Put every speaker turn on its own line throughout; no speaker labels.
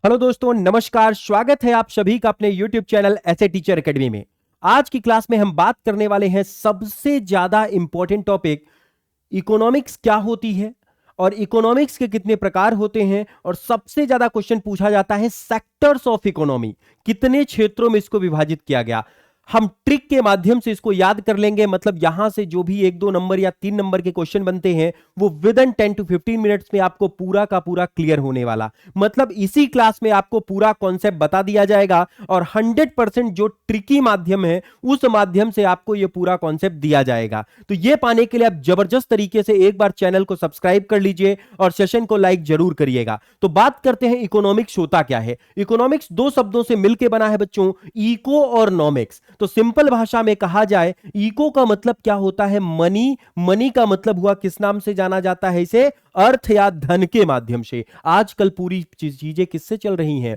Hello दोस्तों, नमस्कार। स्वागत है आप सभी का अपने YouTube चैनल ऐसे टीचर एकेडमी में। आज की क्लास में हम बात करने वाले हैं सबसे ज्यादा इंपॉर्टेंट टॉपिक, इकोनॉमिक्स क्या होती है और इकोनॉमिक्स के कितने प्रकार होते हैं। और सबसे ज्यादा क्वेश्चन पूछा जाता है सेक्टर्स ऑफ इकोनॉमी, कितने क्षेत्रों में इसको विभाजित किया गया। हम ट्रिक के माध्यम से इसको याद कर लेंगे, मतलब यहां से जो भी 1-2 नंबर या 3 नंबर के क्वेश्चन बनते हैं वो विद इन 10 to 15 मिनट्स में आपको पूरा का पूरा क्लियर होने वाला। मतलब इसी क्लास में आपको पूरा कॉन्सेप्ट बता दिया जाएगा और 100% जो ट्रिकी माध्यम है उस माध्यम से आपको यह पूरा कॉन्सेप्ट दिया जाएगा। तो यह पाने के लिए आप जबरदस्त तरीके से एक बार चैनल को सब्सक्राइब कर लीजिए और सेशन को लाइक जरूर करिएगा। तो बात करते हैं इकोनॉमिक्स होता क्या है। इकोनॉमिक्स दो शब्दों से मिलकर बना है बच्चों, इको और नॉमिक्स। तो सिंपल भाषा में कहा जाए, इको का मतलब क्या होता है, मनी। मनी का मतलब हुआ किस नाम से जाना जाता है इसे, अर्थ या धन के माध्यम से। आजकल पूरी चीजें किससे चल रही हैं,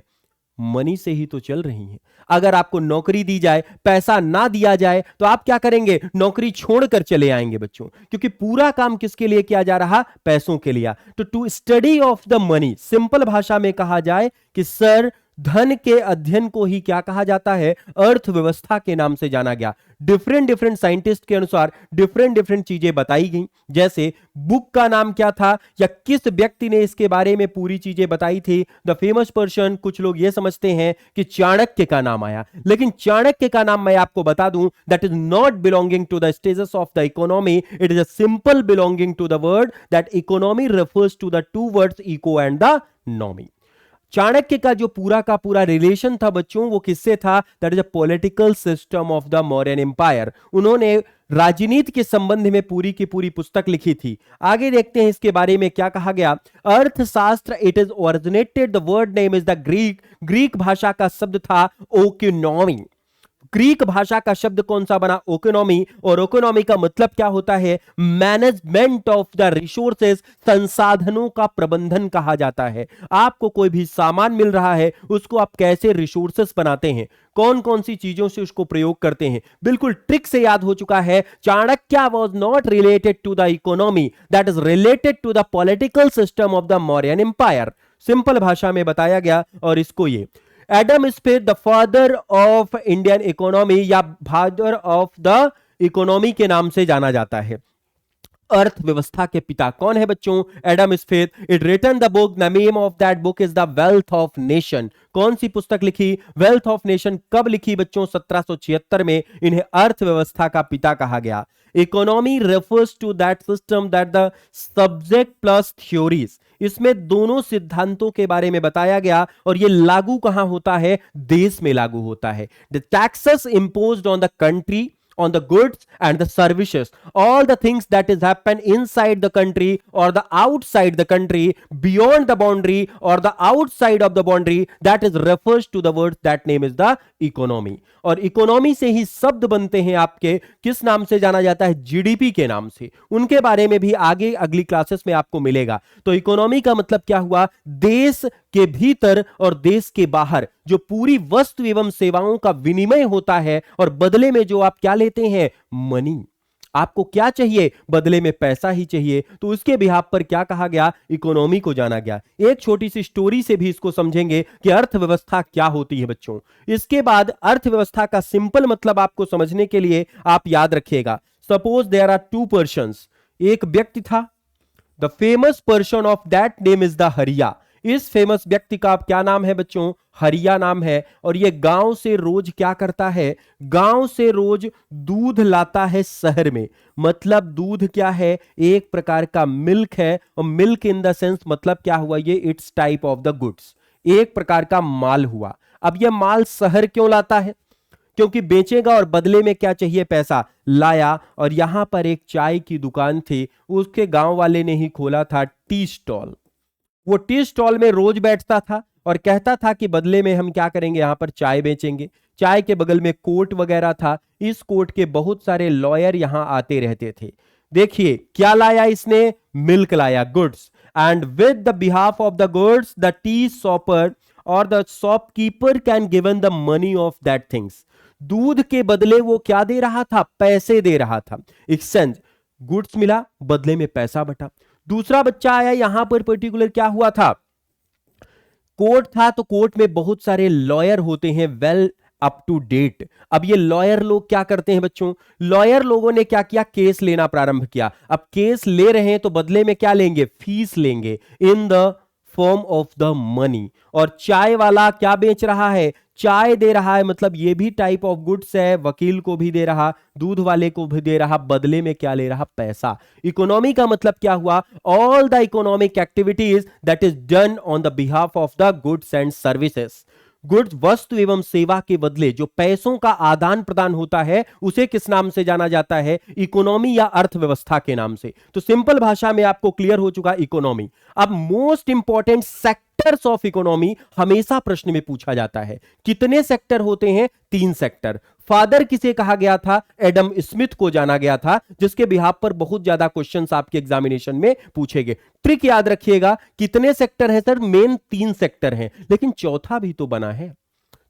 मनी से ही तो चल रही हैं। अगर आपको नौकरी दी जाए, पैसा ना दिया जाए तो आप क्या करेंगे, नौकरी छोड़कर चले आएंगे बच्चों, क्योंकि पूरा काम किसके लिए किया जा रहा, पैसों के लिए। तो to study of the money, simple भाषा में कहा जाए कि सर धन के अध्ययन को ही क्या कहा जाता है, अर्थव्यवस्था के नाम से जाना गया। डिफरेंट डिफरेंट साइंटिस्ट के अनुसार डिफरेंट डिफरेंट चीजें बताई गई। जैसे बुक का नाम क्या था या किस व्यक्ति ने इसके बारे में पूरी चीजें बताई थी, द फेमस पर्सन। कुछ लोग ये समझते हैं कि चाणक्य का नाम आया, लेकिन चाणक्य का नाम मैं आपको बता दूं, that is not belonging to the stages of the economy, it is a simple belonging to the word that economy refers to the two words eco and the nomy. Chanakya का जो पूरा का पूरा रिलेशन था बच्चों, वो किससे था, that is a political system of the Mauryan empire. उन्होंने राजनीति के संबंध में पूरी की पूरी पुस्तक लिखी थी। आगे देखते हैं इसके बारे में क्या कहा गया। अर्थशास्त्र, it is originated, the word name is the Greek. Greek भाषा का शब्द था ओकोनॉमी। ग्रीक भाषा का शब्द कौन सा बना, ओकोनॉमी। और ओकोनॉमी का मतलब क्या होता है, मैनेजमेंट ऑफ द रिसोर्सेज, संसाधनों का प्रबंधन कहा जाता है। आपको कोई भी सामान मिल रहा है, उसको आप कैसे रिसोर्सेज बनाते हैं, कौन कौन सी चीजों से उसको प्रयोग करते हैं, बिल्कुल ट्रिक से याद हो चुका है। Chanakya was not related to the economy, that is related to the political system of the Mauryan empire. Simple भाषा में बताया गया। और इसको ये Adam Smith, the father of Indian economy या फादर ऑफ द इकोनॉमी के नाम से जाना जाता है। अर्थव्यवस्था के पिता कौन है बच्चों, Adam Smith. It written the book, the name of that book is the wealth of nation. कौन सी पुस्तक लिखी, वेल्थ ऑफ नेशन। कब लिखी बच्चों, 1776 में। इन्हें अर्थव्यवस्था का पिता कहा गया। Economy refers to that system that the subject plus theories, इसमें दोनों सिद्धांतों के बारे में बताया गया। और यह लागू कहां होता है, देश में लागू होता है। The taxes imposed on the country, on the goods and the services, all the things that is happen inside the country or the outside the country, beyond the boundary or the outside of the boundary, that is refers to the word that name is the economy। और economy से ही शब्द बनते हैं आपके, किस नाम से जाना जाता है, जीडीपी के नाम से। उनके बारे में भी आगे अगली क्लासेस में आपको मिलेगा। तो इकोनॉमी का मतलब क्या हुआ, देश के भीतर और देश के बाहर जो पूरी वस्तु एवं सेवाओं का विनिमय होता है, और बदले में जो आप क्या लेते हैं, मनी। आपको क्या चाहिए, बदले में पैसा ही चाहिए। तो उसके बिहाफ पर क्या कहा गया, इकोनॉमी को जाना गया। एक छोटी सी स्टोरी से भी इसको समझेंगे कि अर्थव्यवस्था क्या होती है बच्चों। इसके बाद अर्थव्यवस्था का सिंपल मतलब आपको समझने के लिए आप याद रखिएगा। Suppose there are two persons, एक व्यक्ति था, the famous person of that name is the Hariya. इस फेमस व्यक्ति का क्या नाम है बच्चों, हरिया नाम है। और ये गांव से रोज क्या करता है, गांव से रोज दूध लाता है शहर में। मतलब दूध क्या है, एक प्रकार का मिल्क है। और मिल्क इन द सेंस मतलब क्या हुआ, ये it's type of the goods, एक प्रकार का माल हुआ। अब ये माल शहर क्यों लाता है, क्योंकि बेचेगा और बदले में क्या चाहिए, पैसा। लाया और यहां पर एक चाय की दुकान थी, उसके गांव वाले ने ही खोला था टी स्टॉल। वो टी स्टॉल में रोज बैठता था और कहता था कि बदले में हम क्या करेंगे, यहां पर चाय बेचेंगे। चाय के बगल में कोर्ट वगैरह था, इस कोर्ट के बहुत सारे लॉयर यहां आते रहते थे। देखिए क्या लाया इसने, मिल्क लाया, goods. And with the behalf of the goods the tea shopper और the shopkeeper can given the money of that things. दूध के बदले वो क्या दे रहा था, पैसे दे रहा था। एक्सचेंज, गुड्स मिला, बदले में पैसा बटा। दूसरा बच्चा आया, यहां पर पर्टिकुलर क्या हुआ था, कोर्ट था तो कोर्ट में बहुत सारे लॉयर होते हैं, वेल अप टू डेट। अब ये लॉयर लोग क्या करते हैं बच्चों, लॉयर लोगों ने क्या किया, केस लेना प्रारंभ किया। अब केस ले रहे हैं तो बदले में क्या लेंगे, फीस लेंगे in the form of the money. और चाय वाला क्या बेच रहा है, चाय दे रहा है, मतलब ये भी टाइप ऑफ गुड्स है, वकील को भी दे रहा, दूध वाले को भी दे रहा, बदले में क्या ले रहा, पैसा। इकोनॉमी का मतलब क्या हुआ, all the economic activities that is done on the behalf of the goods and services. Goods वस्तु एवं सेवा के बदले जो पैसों का आदान प्रदान होता है उसे किस नाम से जाना जाता है, इकोनॉमी या अर्थव्यवस्था के नाम से। तो सिंपल भाषा में आपको क्लियर हो चुका इकोनॉमी। अब most important sectors of economy हमेशा प्रश्न में पूछा जाता है। कितने सेक्टर होते हैं, 3 सेक्टर। फादर किसे कहा गया था, एडम स्मिथ को जाना गया था, जिसके बिहाफ पर बहुत ज्यादा क्वेश्चंस आपके एग्जामिनेशन में पूछेंगे। ट्रिक याद रखिएगा, कितने सेक्टर है सर, मेन 3 सेक्टर हैं, लेकिन चौथा भी तो बना है।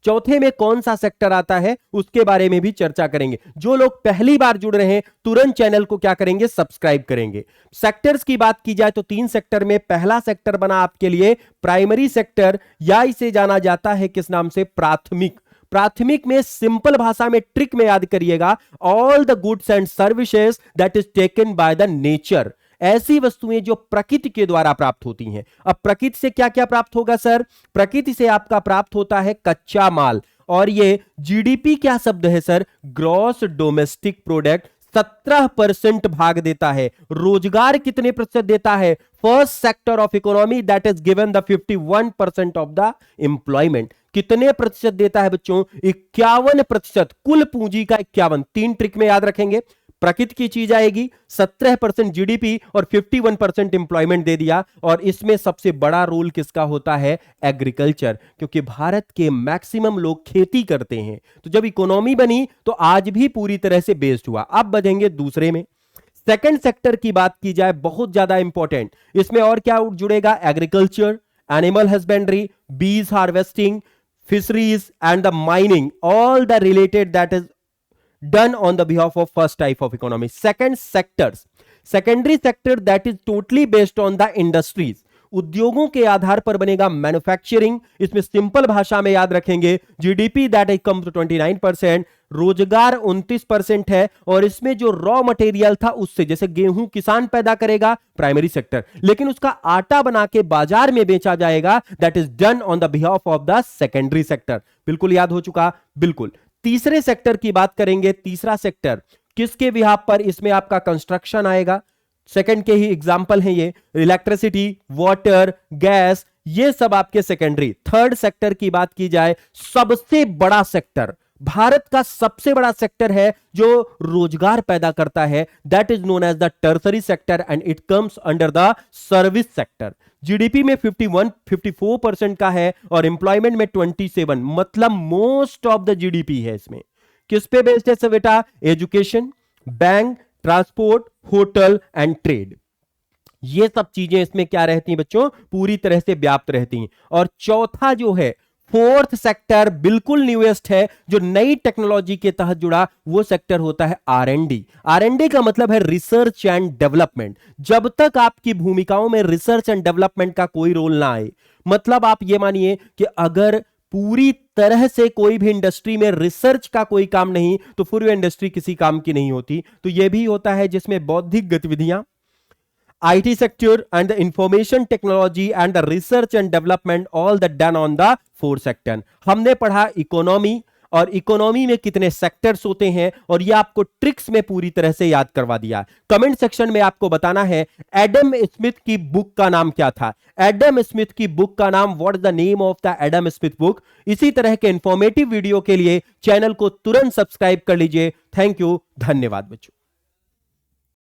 चौथे में कौन सा सेक्टर आता है उसके बारे में भी चर्चा करेंगे। जो लोग पहली बार जुड़ रहे हैं तुरंत चैनल को क्या करेंगे, सब्सक्राइब करेंगे। सेक्टर्स की बात की जाए तो 3 सेक्टर में पहला सेक्टर बना आपके लिए प्राइमरी सेक्टर, या इसे जाना जाता है किस नाम से, प्राथमिक। प्राथमिक में सिंपल भाषा में ट्रिक में याद करिएगा, all the goods and services that is taken by the nature. ऐसी वस्तुएं जो प्रकृति के द्वारा प्राप्त होती हैं। अब प्रकृति से क्या क्या प्राप्त होगा सर, प्रकृति से आपका प्राप्त होता है कच्चा माल, और ये जीडीपी क्या शब्द है सर, ग्रॉस डोमेस्टिक प्रोडक्ट 17% भाग देता है। रोजगार कितने प्रतिशत देता है, first sector of economy that is given the 51% of the employment. कितने प्रतिशत देता है बच्चों, 51%, कुल पूंजी का 51। 3 ट्रिक में याद रखेंगे, प्रकृति की चीज आएगी, 17% जीडीपी और 51% इंप्लॉयमेंट दे दिया। और इसमें सबसे बड़ा रोल किसका होता है, एग्रीकल्चर, क्योंकि भारत के मैक्सिमम लोग खेती करते हैं। तो जब इकोनॉमी बनी तो आज भी पूरी तरह से बेस्ड हुआ। अब बढ़ेंगे दूसरे में, सेकंड सेक्टर की बात की जाए, बहुत ज्यादा इंपॉर्टेंट। इसमें और क्या जुड़ेगा, एग्रीकल्चर, एनिमल हस्बेंड्री, बीज harvesting, fisheries and the mining, all the related that is done on the behalf of first type of economy. Second sectors, secondary sector that is totally based on the industries. उद्योगों के आधार पर बनेगा manufacturing. इसमें simple भाषा में याद रखेंगे, GDP that is come to 29%, रोजगार 29% है। और इसमें जो रॉ मटेरियल था उससे, जैसे गेहूं किसान पैदा करेगा, प्राइमरी सेक्टर, लेकिन उसका आटा बना के बाजार में बेचा जाएगा, that is done on the behalf of the secondary sector. बिल्कुल याद हो चुका, बिल्कुल। तीसरे सेक्टर की बात करेंगे, तीसरा सेक्टर किसके बिहाफ पर, इसमें आपका कंस्ट्रक्शन आएगा, सेकंड के ही एग्जाम्पल हैं ये, इलेक्ट्रिसिटी, वाटर, गैस, ये सब आपके सेकेंडरी। थर्ड सेक्टर की बात की जाए, सबसे बड़ा सेक्टर, भारत का सबसे बड़ा सेक्टर है जो रोजगार पैदा करता है, that is known as the tertiary sector and it comes under the service sector. GDP में 54% का है और एम्प्लॉयमेंट में 27, मतलब मोस्ट ऑफ द जीडीपी है। इसमें किस पे बेस्ड है बेटा, education, bank, transport, hotel and trade. ये सब चीजें इसमें क्या रहती हैं बच्चों, पूरी तरह से व्याप्त रहती हैं। और चौथा जो है, फोर्थ सेक्टर, बिल्कुल न्यूएस्ट है, जो नई टेक्नोलॉजी के तहत जुड़ा, वो सेक्टर होता है आरएनडी। आरएनडी का मतलब है रिसर्च एंड डेवलपमेंट। जब तक आपकी भूमिकाओं में रिसर्च एंड डेवलपमेंट का कोई रोल ना आए, मतलब आप ये मानिए कि अगर पूरी तरह से कोई भी इंडस्ट्री में रिसर्च का कोई काम नहीं, तो फिर वो इंडस्ट्री किसी काम की नहीं होती। तो यह भी होता है जिसमें बौद्धिक गतिविधियां, IT sector and the information technology and the research and development all that done on the fourth sector। हमने पढ़ा इकोनॉमी, और इकोनॉमी में कितने सेक्टर्स होते हैं, और ये आपको ट्रिक्स में पूरी तरह से याद करवा दिया। कमेंट सेक्शन में आपको बताना है एडम स्मिथ की बुक का नाम क्या था। एडम स्मिथ की बुक का नाम, what is the name of the Adam Smith book. इसी तरह के इंफॉर्मेटिव वीडियो के लिए चैनल को तुरंत सब्सक्राइब कर लीजिए। थैंक यू, धन्यवाद बच्चों।